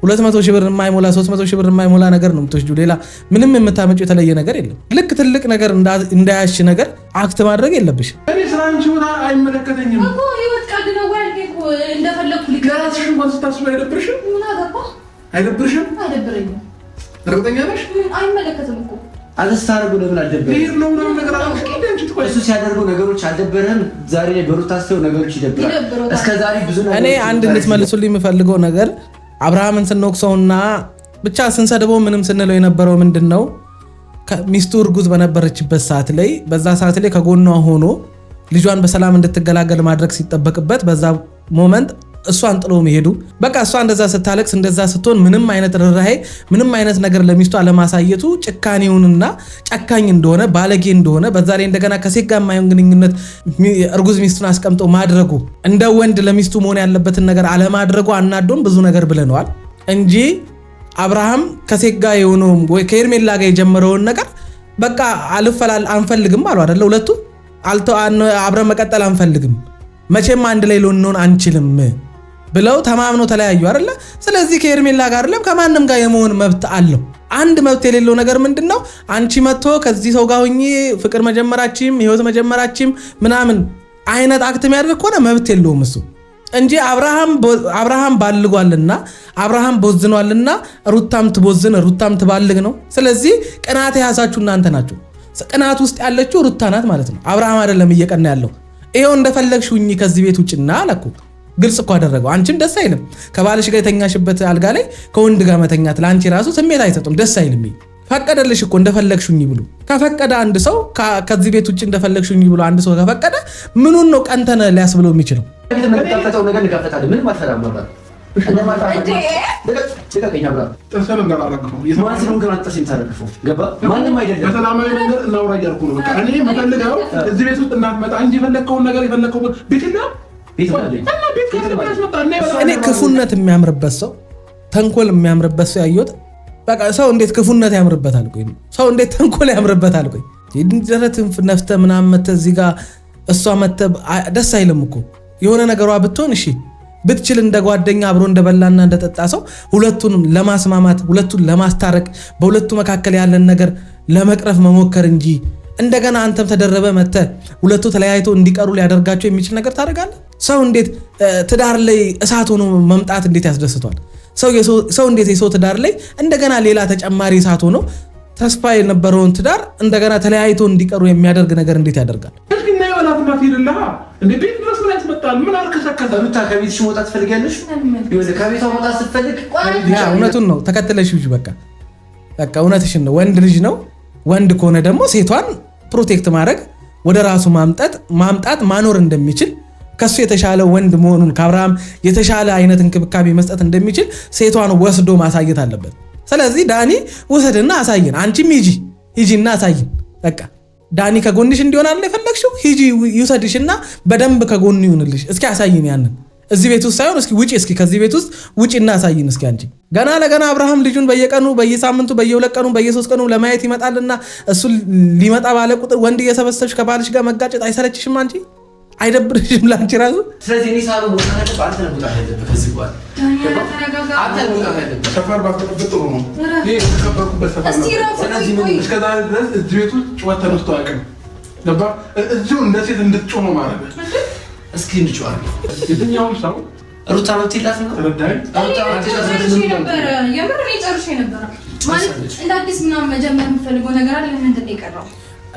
200 ሺህ ብር የማይሞላ 300 ሺህ ብር የማይሞላ ነገር ነው የምትወስጂው ሌላ ምንም የምታመጪው የተለየ ነገር የለም ልክ ትልቅ ነገር እንዳያሽ ነገር አክት ማድረግ የለብሽ እኔ ስራንቺ ወታ አይመለከተኝም እኮ ህይወት ቀድ ነው ወልዴ እኮ እንደፈለኩ ለራስሽ እንኳን ስታስብ አይደብርሽም ምን አገባ አይደብርሽም አይደብረኝም እርግጠኛ ነሽ አይመለከትም እኮ አለስታረጉ ለምን አልደበረም ይሄ ነው ነገር አልኩሽ እንዴ እሱ ሲያደርጉ ነገሮች አልደበረም ዛሬ ላይ በሩታስተው ነገሮች ይደብራል እስከ ዛሬ ብዙ ነገር እኔ አንድ እንድትመልሱልኝ የምፈልገው ነገር አብርሃምን ስንወቅሰውና ብቻ ስንሰድበው ምንም ስንለው የነበረው ምንድነው ሚስቱ እርጉዝ በነበረችበት ሰዓት ላይ በዛ ሰዓት ላይ ከጎኗ ሆኖ ልጇን በሰላም እንድትገላገል ማድረግ ሲጠበቅበት በዛ ሞመንት እሷን ጥሎ መሄዱ በቃ እሷ እንደዛ ስታለቅስ እንደዛ ስትሆን ምንም አይነት ርህራሄ ምንም አይነት ነገር ለሚስቱ አለማሳየቱ ጭካኔውንና ጨካኝ እንደሆነ ባለጌ እንደሆነ በዛ ላይ እንደገና ከሴት ጋር የማይሆን ግንኙነት እርጉዝ ሚስቱን አስቀምጦ ማድረጉ እንደ ወንድ ለሚስቱ መሆን ያለበትን ነገር አለማድረጉ አናዶን ብዙ ነገር ብለነዋል እንጂ አብርሃም ከሴት ጋር የሆነው ወይ ከኤርሜላ ጋር የጀመረውን ነገር በቃ አንፈልግም አሉ አይደል ሁለቱ አብረን መቀጠል አንፈልግም መቼም አንድ ላይ ልንሆን አንችልም ብለው ተማምነው ተለያዩ አይደለ ስለዚህ ከኤርሜላ ጋር አይደለም ከማንም ጋር የመሆን መብት አለው አንድ መብት የሌለው ነገር ምንድነው አንቺ መጥቶ ከዚህ ሰው ጋር ሆኜ ፍቅር መጀመራችም ህይወት መጀመራችም ምናምን አይነት አክት የሚያደርግ ከሆነ መብት የለውም እሱ እንጂ አብርሃም ባልጓልና አብርሃም ቦዝኗልና ሩታም ትቦዝን ሩታም ትባልግ ነው ስለዚህ ቅናት ያሳችሁ እናንተ ናችሁ ቅናት ውስጥ ያለችው ሩታ ናት ማለት ነው አብርሃም አይደለም እየቀና ያለው ይሄው እንደፈለግሽውኝ ከዚህ ቤት ውጭና አለኩ ግልጽ እኮ አደረገው አንቺም ደስ አይልም ከባልሽ ጋር የተኛሽበት አልጋ ላይ ከወንድ ጋር መተኛት ላንቺ ራሱ ስሜት አይሰጥም ደስ አይልም ፈቀደልሽ እኮ እንደፈለግሽውኝ ብሎ ከፈቀደ አንድ ሰው ከዚህ ቤት ውጭ እንደፈለግሽውኝ ብሎ አንድ ሰው ከፈቀደ ምኑን ነው ቀንተነ ሊያስብለው የሚችለው ለምን ነገር እንጋፈጣለን ምንም አልፈራም ነበር ለቀቀኛ ብራ ጥርሰን እንዳላረግፈው ማንንም ግን አጥተሽም ታረግፈው ገባ ማንንም አይደለም በሰላማዊ መንገድ እናውራ እያልኩ ነው በቃ እኔ የምፈልገው እዚህ ቤት ውስጥ እንዳትመጣ እንጂ የፈለግከውን ነገር የፈለግከውን እኔ ክፉነት የሚያምርበት ሰው ተንኮል የሚያምርበት ሰው ያየሁት በቃ ሰው እንዴት ክፉነት ያምርበታል ቆይ ሰው እንዴት ተንኮል ያምርበታል ቆይ ይድረትን ነፍተ ምናምን መተ እዚህ ጋር እሷ መተ ደስ አይልም እኮ የሆነ ነገሯ ብትሆን እሺ ብትችል እንደ ጓደኛ አብሮ እንደበላና እንደጠጣ ሰው ሁለቱንም ለማስማማት ሁለቱን ለማስታረቅ በሁለቱ መካከል ያለን ነገር ለመቅረፍ መሞከር እንጂ እንደገና አንተም ተደረበ መተ ሁለቱ ተለያይቶ እንዲቀሩ ሊያደርጋቸው የሚችል ነገር ታደርጋለህ ሰው እንዴት ትዳር ላይ እሳት ሆኖ መምጣት እንዴት ያስደስቷል ሰው እንዴት የሰው ትዳር ላይ እንደገና ሌላ ተጨማሪ እሳት ሆኖ ተስፋ የነበረውን ትዳር እንደገና ተለያይቶ እንዲቀሩ የሚያደርግ ነገር እንዴት ያደርጋል እስኪና ይወላትና ትይልልሃ እንዴ ቤት ድረስ ምን ያስመጣል ምን አልከሰከሰ ብቻ ከቤትሽ መውጣት ትፈልጊያለሽ ይወደ ከቤቷ መውጣት ስትፈልግ ያ እውነቱን ነው ተከትለሽ ይውጂ በቃ እውነትሽን ነው ወንድ ልጅ ነው ወንድ ከሆነ ደግሞ ሴቷን ፕሮቴክት ማድረግ ወደ ራሱ ማምጣት ማኖር እንደሚችል ከሱ የተሻለ ወንድ መሆኑን ከአብርሃም የተሻለ አይነት እንክብካቤ መስጠት እንደሚችል ሴቷን ወስዶ ማሳየት አለበት ስለዚህ ዳኒ ወሰድና አሳየን አንቺም ሂጂና አሳየን በቃ ዳኒ ከጎንሽ እንዲሆን አለ የፈለግሽው ሂጂ ይውሰድሽና በደንብ ከጎን ይሁንልሽ እስኪ አሳየን ያንን እዚህ ቤት ውስጥ ሳይሆን እስኪ ውጪ እስኪ ከዚህ ቤት ውስጥ ውጪና አሳየን እስኪ አንቺ ገና ለገና አብርሃም ልጁን በየቀኑ በየሳምንቱ በየሁለት ቀኑ በየ3 ቀኑ ለማየት ይመጣልና እሱ ሊመጣ ባለ ቁጥር ወንድ እየሰበሰብሽ ከባልሽ ጋር መጋጨት አይሰለችሽም አንቺ አይደብርሽም ላንቺ ራሱ ስለዚህ እኔ ሳሉ ቦታ አለ አንተ ነው ቦታ ያለበት ከዚህ በኋላ አንተ ነው ቦታ ያለበት ሰፈር ባትጠብቅ ጥሩ ነው ይሄ ተከበርኩበት ሰፈር ነው ስለዚህ ምን እስከዛ ድረስ እዚህ ቤቱ ጭወት ተነስቶ አያውቅም ገባ እዚሁ እንደ ሴት እንድትጮህ ነው ማለት እስኪ እንጫወት። የትኛውም ሰው ሩታ መብት የላትም ነው ተረዳኸኝ?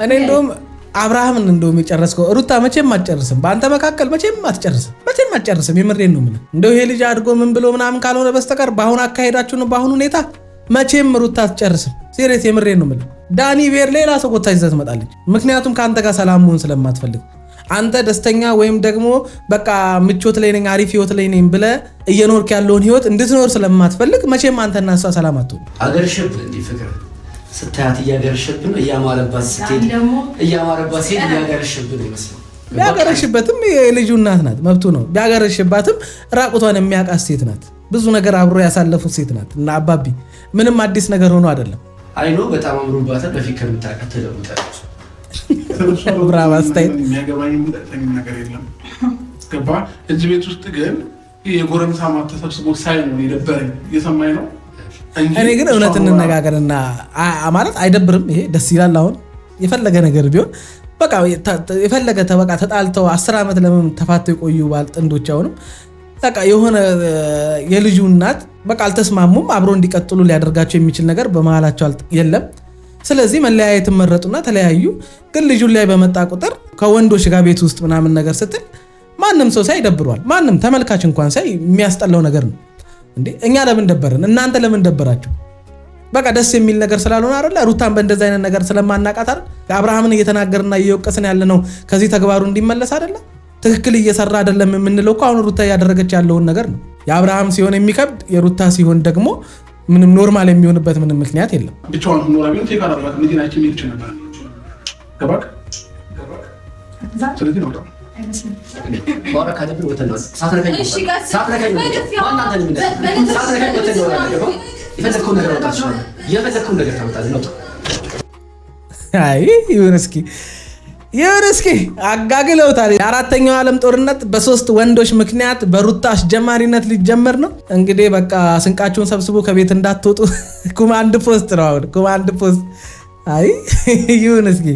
እኔ እንደውም አብርሃምን እንደውም የጨረስከው ሩታ መቼም አትጨርስም። በአንተ መካከል መቼም አትጨርስም። የምሬን ነው የምልህ። እንደው ይሄ ልጅ አድጎ ምን ብሎ ምናምን ካልሆነ በስተቀር በአሁን አካሄዳችሁ ነው በአሁኑ ሁኔታ መቼም ሩታ አትጨርስም። ሲሪየስ የምሬን ነው የምልህ። ዳኒ ቤር ሌላ ሰው ጎታ ይዘህ ትመጣለች። ምክንያቱም ከአንተ ጋር ሰላም መሆን ስለማትፈልግ አንተ ደስተኛ ወይም ደግሞ በቃ ምቾት ላይ ነኝ አሪፍ ህይወት ላይ ነኝ ብለህ እየኖርክ ያለውን ህይወት እንድትኖር ስለማትፈልግ መቼም አንተና እሷ ሰላም አትሆኑ። አገርሽብ እንዴ ፍቅር ስታያት እያገርሽብ ነው። እያማረባት ስትሄድ እያገርሽብ ነው ይመስላል። ቢያገረሽበትም የልጁ እናት ናት፣ መብቱ ነው። ቢያገረሽባትም ራቁቷን የሚያውቃት ሴት ናት። ብዙ ነገር አብሮ ያሳለፉት ሴት ናት እና አባቢ ምንም አዲስ ነገር ሆኖ አይደለም። አይኖ በጣም አምሮባታል። በፊት ከምታውቃት ተለውጣለች። ብራማ ስታይ የሚያገባኝ ነገር የለም። ገባ እዚህ ቤት ውስጥ ግን የጎረምሳ ማት ተሰብስቦ ሳይ ነው የደበረኝ። እየሰማኝ ነው። እኔ ግን እውነት እንነጋገርና ማለት አይደብርም። ይሄ ደስ ይላል። አሁን የፈለገ ነገር ቢሆን በቃ የፈለገ ተበቃ ተጣልተው 10 ዓመት ለምን ተፋተው የቆዩ ባል ጥንዶች አሁንም በቃ የሆነ የልጁ እናት በቃ አልተስማሙም። አብሮ እንዲቀጥሉ ሊያደርጋቸው የሚችል ነገር በመሃላቸው የለም። ስለዚህ መለያየትን መረጡና ተለያዩ። ግን ልጁ ላይ በመጣ ቁጥር ከወንዶች ጋር ቤት ውስጥ ምናምን ነገር ስትል ማንም ሰው ሳይ ይደብሯል። ማንም ተመልካች እንኳን ሳይ የሚያስጠላው ነገር ነው። እንዴ እኛ ለምን ደበረን? እናንተ ለምን ደበራችሁ? በቃ ደስ የሚል ነገር ስላልሆነ አይደለ? ሩታን በእንደዛ አይነት ነገር ስለማናቃት አይደል? አብርሃምን እየተናገርና እየወቀስን ያለ ነው ከዚህ ተግባሩ እንዲመለስ አይደለ? ትክክል እየሰራ አይደለም የምንለው እኮ አሁን ሩታ እያደረገች ያለውን ነገር ነው። የአብርሃም ሲሆን የሚከብድ የሩታ ሲሆን ደግሞ ምንም ኖርማል የሚሆንበት ምንም ምክንያት የለም። ብቻውን ኖራ ቢሆን ቴካ አደረጋት መዲናችን የሚሄድ ይችላል ነበር። ገባክ? ስለዚህ ነው ይሁን እስኪ አጋግለውታል። የአራተኛው ዓለም ጦርነት በ3 ወንዶች ምክንያት በሩታ አስጀማሪነት ሊጀመር ነው። እንግዲህ በቃ ስንቃችሁን ሰብስቡ፣ ከቤት እንዳትወጡ። ኮማንድ ፖስት ነው አሁን ኮማንድ ፖስት። ይሁን እስኪ